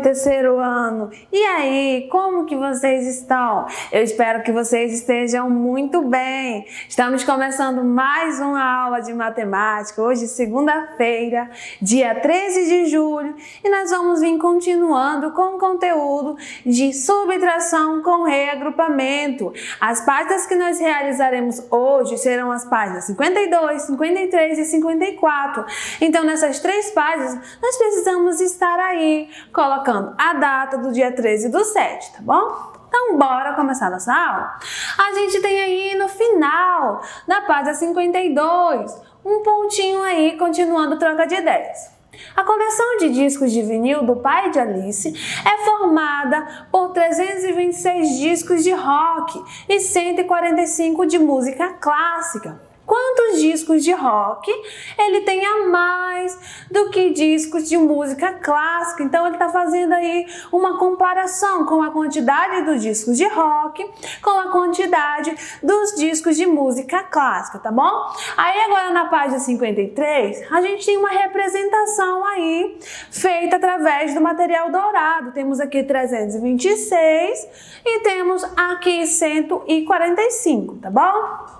Terceiro ano. E aí, como que vocês estão? Eu espero que vocês estejam muito bem. Estamos começando mais uma aula de matemática, hoje segunda-feira, dia 13 de julho, e nós vamos vir continuando com o conteúdo de subtração com reagrupamento. As páginas que nós realizaremos hoje serão as páginas 52, 53 e 54. Então, nessas três páginas, nós precisamos estar aí, colocando a data do dia 13 do 7, tá bom? Então, bora começar nossa aula? A gente tem aí no final da página 52, um pontinho aí, continuando troca de ideias. A coleção de discos de vinil do pai de Alice é formada por 326 discos de rock e 145 de música clássica. Quantos discos de rock ele tem a mais do que discos de música clássica? Então, ele está fazendo aí uma comparação com a quantidade dos discos de rock com a quantidade dos discos de música clássica, tá bom? Aí, agora na página 53, a gente tem uma representação aí feita através do material dourado. Temos aqui 326 e temos aqui 145, tá bom?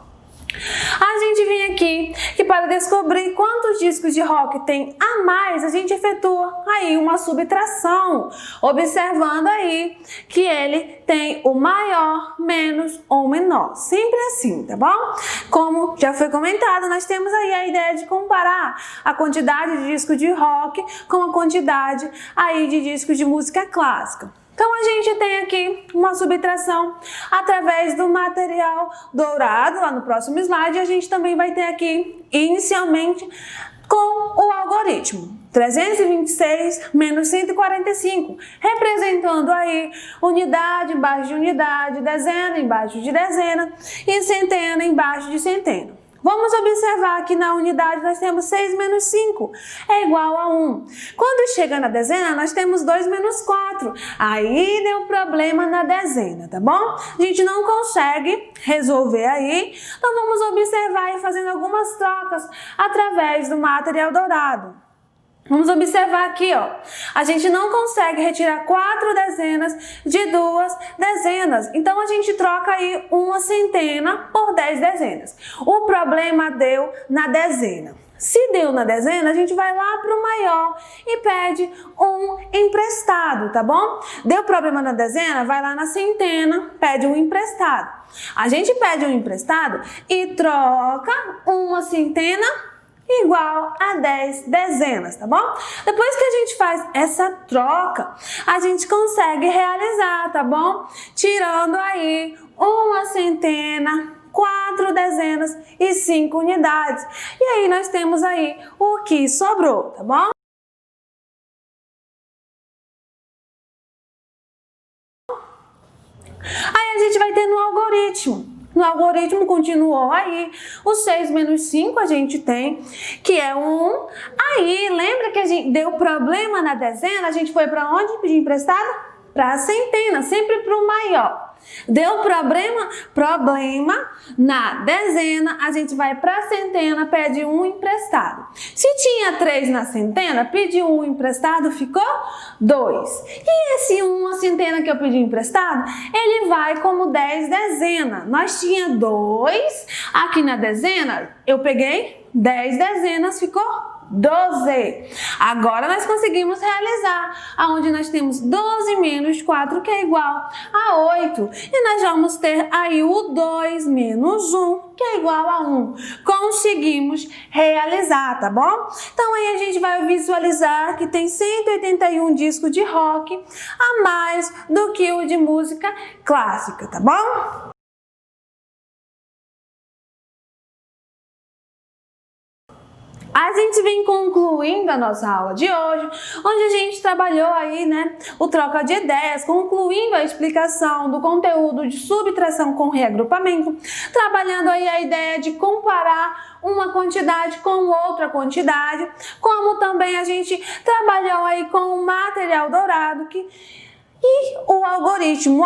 A gente vem aqui que para descobrir quantos discos de rock tem a mais, a gente efetua aí uma subtração, observando aí que ele tem o maior menos o menor, sempre assim, tá bom? Como já foi comentado, nós temos aí a ideia de comparar a quantidade de discos de rock com a quantidade aí de discos de música clássica. Então, a gente tem aqui uma subtração através do material dourado, lá no próximo slide, e a gente também vai ter aqui, inicialmente, com o algoritmo. 326 menos 145, representando aí unidade embaixo de unidade, dezena embaixo de dezena e centena embaixo de centena. Vamos observar que na unidade nós temos 6 menos 5 é igual a 1. Quando chega na dezena, nós temos 2 menos 4. Aí deu problema na dezena, tá bom? A gente não consegue resolver aí, então vamos observar e fazendo algumas trocas através do material dourado. Vamos observar aqui, ó, a gente não consegue retirar 4 dezenas de 2 dezenas, então a gente troca aí uma centena por 10 dezenas. O problema deu na dezena. Se deu na dezena, a gente vai lá para o maior e pede um emprestado, tá bom? Deu problema na dezena, vai lá na centena, pede um emprestado. A gente pede um emprestado e troca uma centena igual a 10 dezenas, tá bom? Depois que a gente faz essa troca, a gente consegue realizar, tá bom? Tirando aí uma centena, 4 dezenas e 5 unidades. E aí nós temos aí o que sobrou, tá bom? Aí a gente vai ter no algoritmo. No algoritmo continuou aí, o 6 menos 5 a gente tem, que é 1. Aí, lembra que a gente deu problema na dezena? A gente foi para onde pedir emprestado? Para a centena, sempre para o maior. Deu problema na dezena, a gente vai para a centena, pede um emprestado. Se tinha 3 na centena, pediu um emprestado, ficou 2. E esse uma centena que eu pedi emprestado, ele vai como 10 dezenas. Nós tinha 2, aqui na dezena, eu peguei 10 dezenas, ficou 12. Agora nós conseguimos realizar, aonde nós temos 12 menos 4, que é igual a 8. E nós vamos ter aí o 2 menos 1, que é igual a 1. Conseguimos realizar, tá bom? Então aí a gente vai visualizar que tem 181 discos de rock a mais do que o de música clássica, tá bom? A gente vem concluindo a nossa aula de hoje, onde a gente trabalhou aí, né, o troca de ideias, concluindo a explicação do conteúdo de subtração com reagrupamento, trabalhando aí a ideia de comparar uma quantidade com outra quantidade, como também a gente trabalhou aí com o material dourado e o algoritmo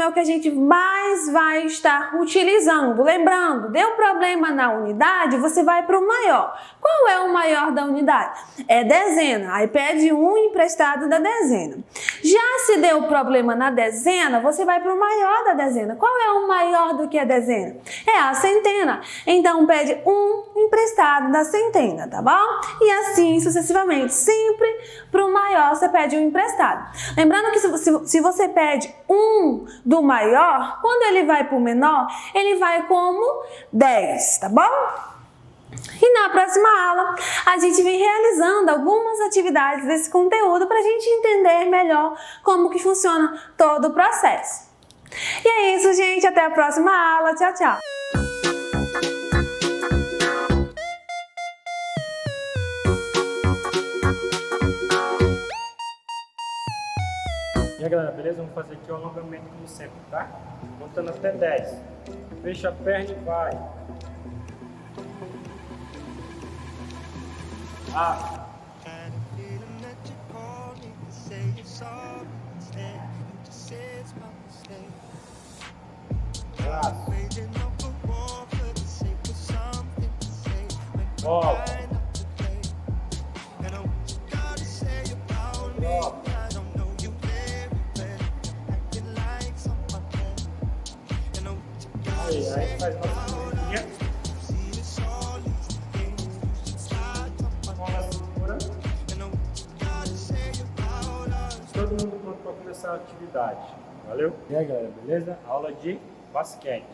é o que a gente mais vai estar utilizando. Lembrando, deu problema na unidade, você vai para o maior. Qual é o maior da unidade? É dezena, aí pede um emprestado da dezena. Já se deu problema na dezena, você vai para o maior da dezena. Qual é o maior do que a dezena? É a centena. Então pede um emprestado da centena, tá bom? E assim sucessivamente, sempre para o maior você pede um emprestado. Lembrando que se você pede um do maior, quando ele vai para o menor, ele vai como 10, tá bom? E na próxima aula, a gente vem realizando algumas atividades desse conteúdo para a gente entender melhor como que funciona todo o processo. E é isso, gente. Até a próxima aula. Tchau, tchau. E aí, galera, beleza? Vamos fazer aqui o alongamento como sempre, tá? Contando até 10. Fecha a perna e vai. Volta. Aí faz uma segurinha. Todo mundo pronto para começar a atividade. Valeu? E aí, galera, beleza? Aula de basquete.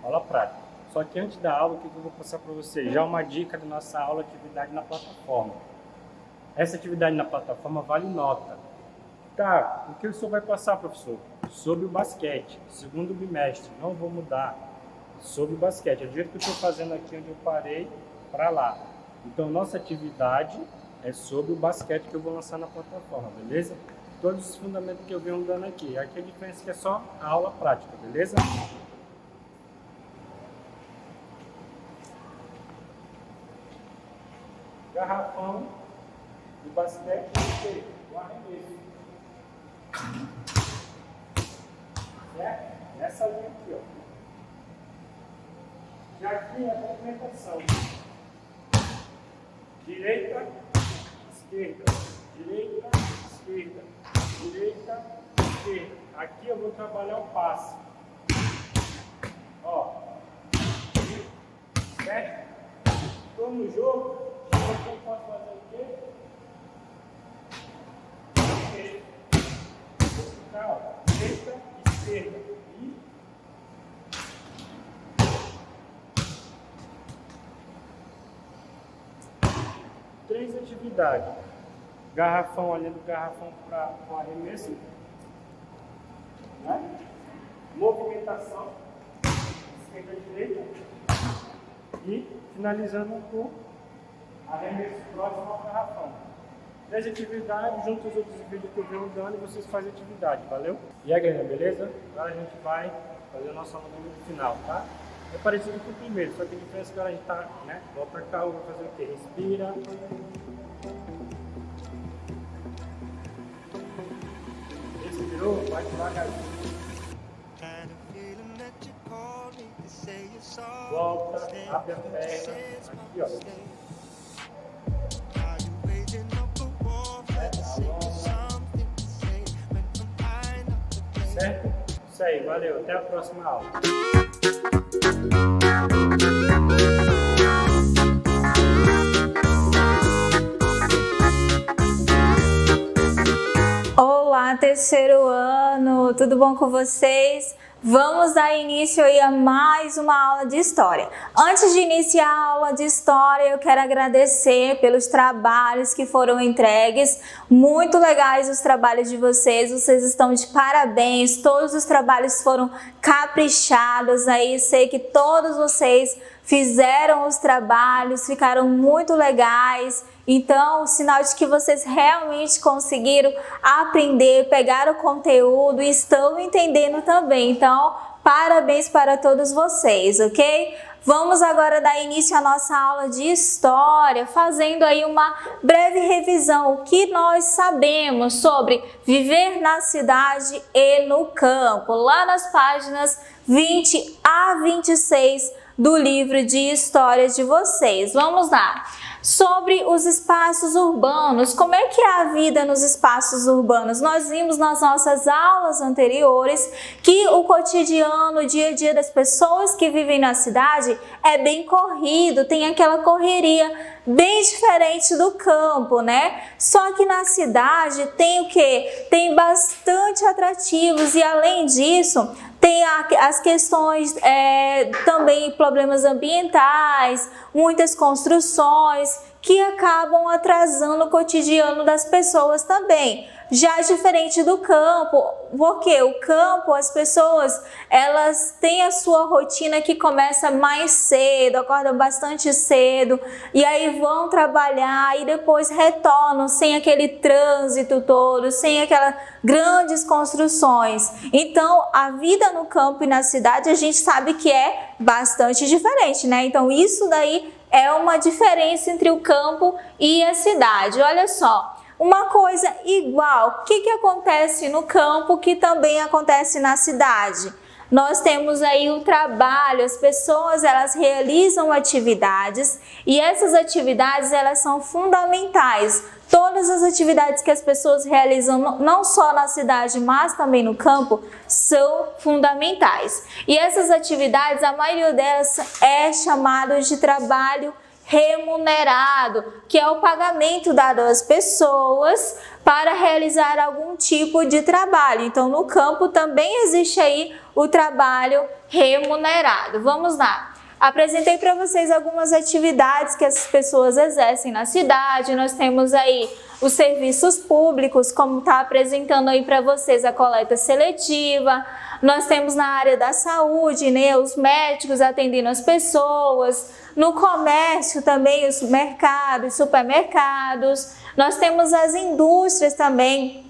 Aula prática. Só que antes da aula, o que eu vou passar para vocês? Já uma dica da nossa aula atividade na plataforma. Essa atividade na plataforma vale nota. Tá, o que o senhor vai passar, professor? Sobre o basquete, segundo bimestre. Não vou mudar. Sobre o basquete. É do jeito que eu estou fazendo aqui onde eu parei para lá. Então, nossa atividade é sobre o basquete que eu vou lançar na plataforma, beleza? Todos os fundamentos que eu venho dando aqui. Aqui a diferença é que é só a aula prática, beleza? Garrafão do basquete o arremesso. Certo? Nessa linha aqui, ó. Já aqui é a movimentação. Direita, esquerda, direita, esquerda, direita, esquerda. Aqui eu vou trabalhar o passe. Ó. Certo? Estou no jogo, eu posso fazer o quê? Vou ficar, ó, direita, esquerda. E 3 atividades. Garrafão, olhando o garrafão para o arremesso. Né? Movimentação. Esquerda e direita. E finalizando com arremesso próximo ao garrafão. 3 atividades, junto aos outros vídeos que eu venho dando e vocês fazem atividade, valeu? E aí, galera, beleza? Agora a gente vai fazer o nosso alongamento final, tá? É parecido com o primeiro, só que a diferença é que agora a gente tá, né? Volta cá, vai fazer o quê? Respira. Respirou, vai devagarzinho. Volta, abre a perna. Aqui, ó. Certo? Isso aí, valeu. Até a próxima aula. Olá, terceiro ano, tudo bom com vocês? Vamos dar início aí a mais uma aula de história. Antes de iniciar a aula de história, eu quero agradecer pelos trabalhos que foram entregues. Muito legais os trabalhos de vocês estão de parabéns, todos os trabalhos foram caprichados aí, sei que todos vocês fizeram os trabalhos, ficaram muito legais. Então, sinal de que vocês realmente conseguiram aprender, pegar o conteúdo e estão entendendo também. Então, parabéns para todos vocês, ok? Vamos agora dar início à nossa aula de história, fazendo aí uma breve revisão. O que nós sabemos sobre viver na cidade e no campo, lá nas páginas 20 a 26 do livro de história de vocês. Vamos lá. Sobre os espaços urbanos, como é que é a vida nos espaços urbanos? Nós vimos nas nossas aulas anteriores que o cotidiano, o dia a dia das pessoas que vivem na cidade é bem corrido, tem aquela correria bem diferente do campo, né? Só que na cidade tem o quê? Tem bastante atrativos e além disso, tem as questões também problemas ambientais, muitas construções que acabam atrasando o cotidiano das pessoas também. Já diferente do campo, porque o campo, as pessoas, elas têm a sua rotina que começa mais cedo, acordam bastante cedo e aí vão trabalhar e depois retornam sem aquele trânsito todo, sem aquelas grandes construções. Então, a vida no campo e na cidade a gente sabe que é bastante diferente, né? Então, isso daí é uma diferença entre o campo e a cidade. Olha só. Uma coisa igual, o que acontece no campo que também acontece na cidade? Nós temos aí o trabalho, as pessoas elas realizam atividades e essas atividades elas são fundamentais. Todas as atividades que as pessoas realizam, não só na cidade, mas também no campo, são fundamentais. E essas atividades, a maioria delas é chamada de trabalho remunerado, que é o pagamento dado às pessoas para realizar algum tipo de trabalho. Então, no campo também existe aí o trabalho remunerado. Vamos lá. Apresentei para vocês algumas atividades que as pessoas exercem na cidade. Nós temos aí os serviços públicos, como está apresentando aí para vocês a coleta seletiva. Nós temos na área da saúde, né, os médicos atendendo as pessoas. No comércio também, os mercados, supermercados. Nós temos as indústrias também.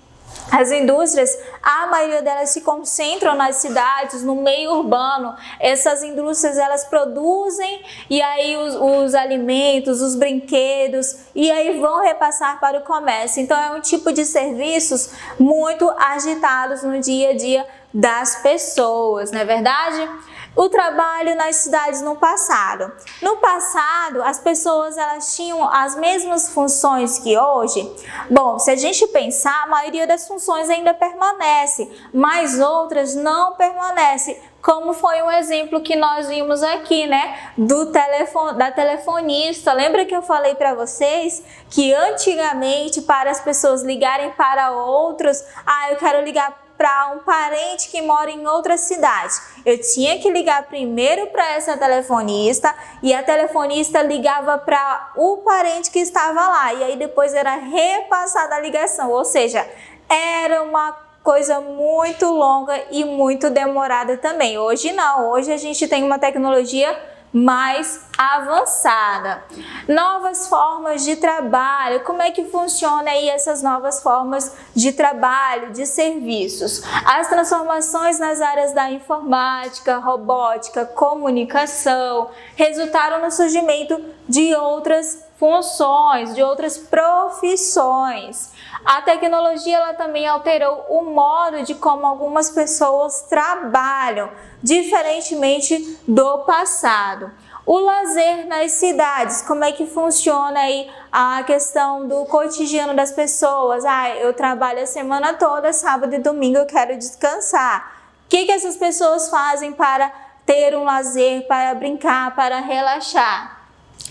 As indústrias, a maioria delas se concentram nas cidades, no meio urbano. Essas indústrias, elas produzem e aí os alimentos, os brinquedos e aí vão repassar para o comércio. Então, é um tipo de serviços muito agitados no dia a dia das pessoas, não é verdade? O trabalho nas cidades no passado. No passado, as pessoas elas tinham as mesmas funções que hoje. Bom, se a gente pensar, a maioria das funções ainda permanece, mas outras não permanecem. Como foi um exemplo que nós vimos aqui, né, da telefonista. Lembra que eu falei para vocês que antigamente para as pessoas ligarem para outros, eu quero ligar para um parente que mora em outra cidade. Eu tinha que ligar primeiro para essa telefonista e a telefonista ligava para o parente que estava lá e aí depois era repassada a ligação, ou seja, era uma coisa muito longa e muito demorada também. Hoje não, hoje a gente tem uma tecnologia mais avançada. Novas formas de trabalho. Como é que funciona aí essas novas formas de trabalho, de serviços? As transformações nas áreas da informática, robótica, comunicação resultaram no surgimento de outras funções, de outras profissões. A tecnologia ela também alterou o modo de como algumas pessoas trabalham, diferentemente do passado. O lazer nas cidades, como é que funciona aí a questão do cotidiano das pessoas? Eu trabalho a semana toda, sábado e domingo eu quero descansar. O que essas pessoas fazem para ter um lazer, para brincar, para relaxar?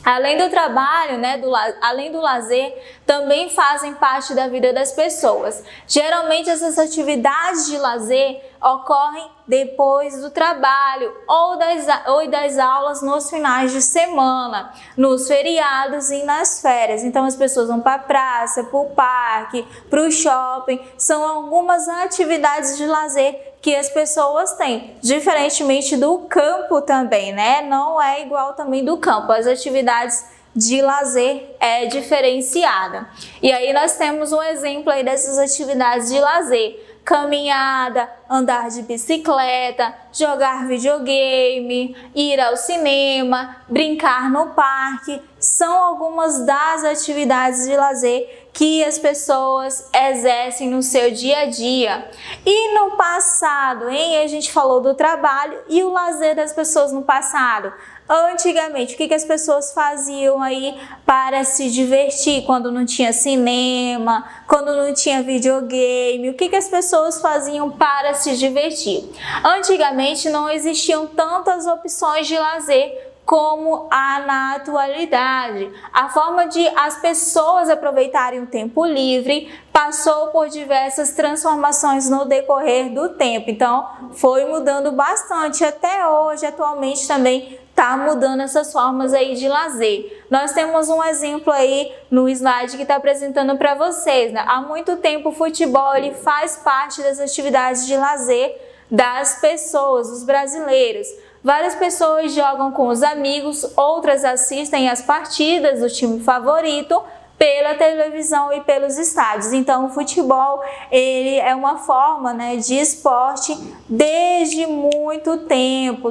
Além do trabalho, né, além do lazer, também fazem parte da vida das pessoas. Geralmente essas atividades de lazer ocorrem depois do trabalho ou das aulas nos finais de semana, nos feriados e nas férias. Então as pessoas vão para a praça, para o parque, para o shopping. São algumas atividades de lazer que as pessoas têm, diferentemente do campo também, né? Não é igual também do campo. As atividades de lazer é diferenciada. E aí nós temos um exemplo aí dessas atividades de lazer: caminhada, andar de bicicleta, jogar videogame, ir ao cinema, brincar no parque. São algumas das atividades de lazer que as pessoas exercem no seu dia a dia. E no passado, hein? A gente falou do trabalho e o lazer das pessoas no passado. Antigamente, o que as pessoas faziam aí para se divertir quando não tinha cinema, quando não tinha videogame? O que as pessoas faziam para se divertir? Antigamente não existiam tantas opções de lazer como há na atualidade. A forma de as pessoas aproveitarem o tempo livre passou por diversas transformações no decorrer do tempo. Então, foi mudando bastante. Até hoje, atualmente também está mudando essas formas aí de lazer. Nós temos um exemplo aí no slide que está apresentando para vocês, né? Há muito tempo o futebol ele faz parte das atividades de lazer das pessoas, dos brasileiros. Várias pessoas jogam com os amigos, outras assistem às partidas do time favorito pela televisão e pelos estádios. Então o futebol ele é uma forma, né, de esporte desde muito tempo,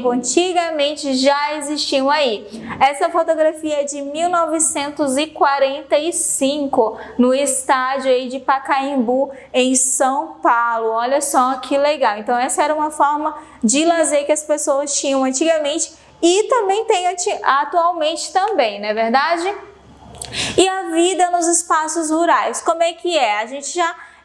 antigamente já existiam aí. Essa fotografia é de 1945 no estádio aí de Pacaembu em São Paulo. Olha só que legal. Então essa era uma forma de lazer que as pessoas tinham antigamente e também tem atualmente também, não é verdade? E a vida nos espaços rurais, como é que é?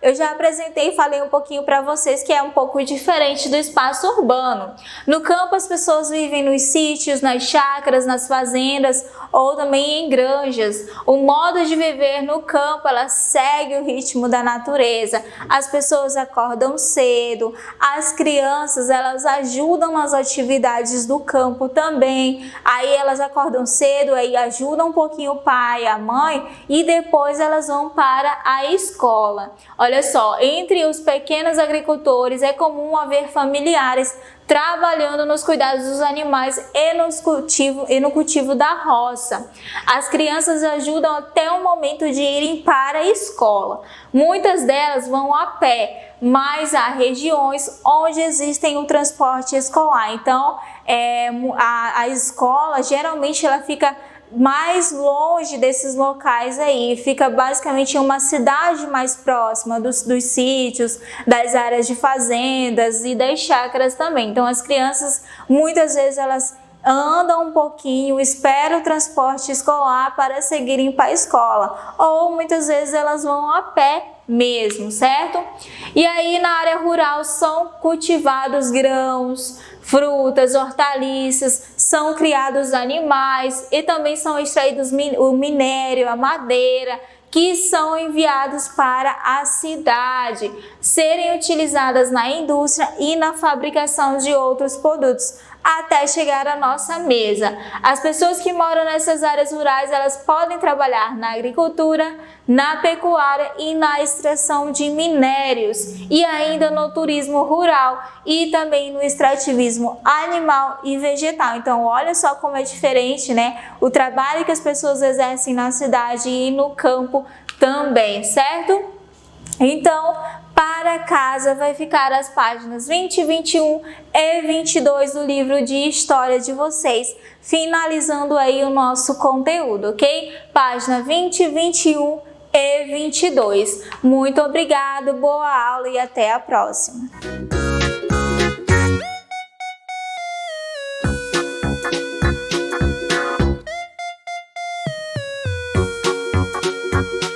Eu já apresentei e falei um pouquinho para vocês que é um pouco diferente do espaço urbano. No campo as pessoas vivem nos sítios, nas chácaras, nas fazendas ou também em granjas. O modo de viver no campo, ela segue o ritmo da natureza. As pessoas acordam cedo, as crianças elas ajudam nas atividades do campo também. Aí elas acordam cedo, aí ajudam um pouquinho o pai, a mãe e depois elas vão para a escola. Olha só, entre os pequenos agricultores é comum haver familiares trabalhando nos cuidados dos animais e no cultivo da roça. As crianças ajudam até o momento de irem para a escola. Muitas delas vão a pé, mas há regiões onde existem o transporte escolar. Então, a escola geralmente ela fica mais longe desses locais aí, fica basicamente em uma cidade mais próxima dos sítios, das áreas de fazendas e das chácaras também. Então as crianças, muitas vezes elas andam um pouquinho, esperam o transporte escolar para seguirem para a escola, ou muitas vezes elas vão a pé mesmo, certo? E aí na área rural são cultivados grãos, frutas, hortaliças, são criados animais e também são extraídos o minério, a madeira, que são enviados para a cidade, serem utilizadas na indústria e na fabricação de outros produtos, até chegar à nossa mesa. As pessoas que moram nessas áreas rurais, elas podem trabalhar na agricultura, na pecuária e na extração de minérios e ainda no turismo rural e também no extrativismo animal e vegetal. Então, olha só como é diferente, né? O trabalho que as pessoas exercem na cidade e no campo também, certo? Então, para casa vai ficar as páginas 20, 21 e 22 do livro de história de vocês, finalizando aí o nosso conteúdo, ok? Página 20, 21 e 22. Muito obrigada, boa aula e até a próxima.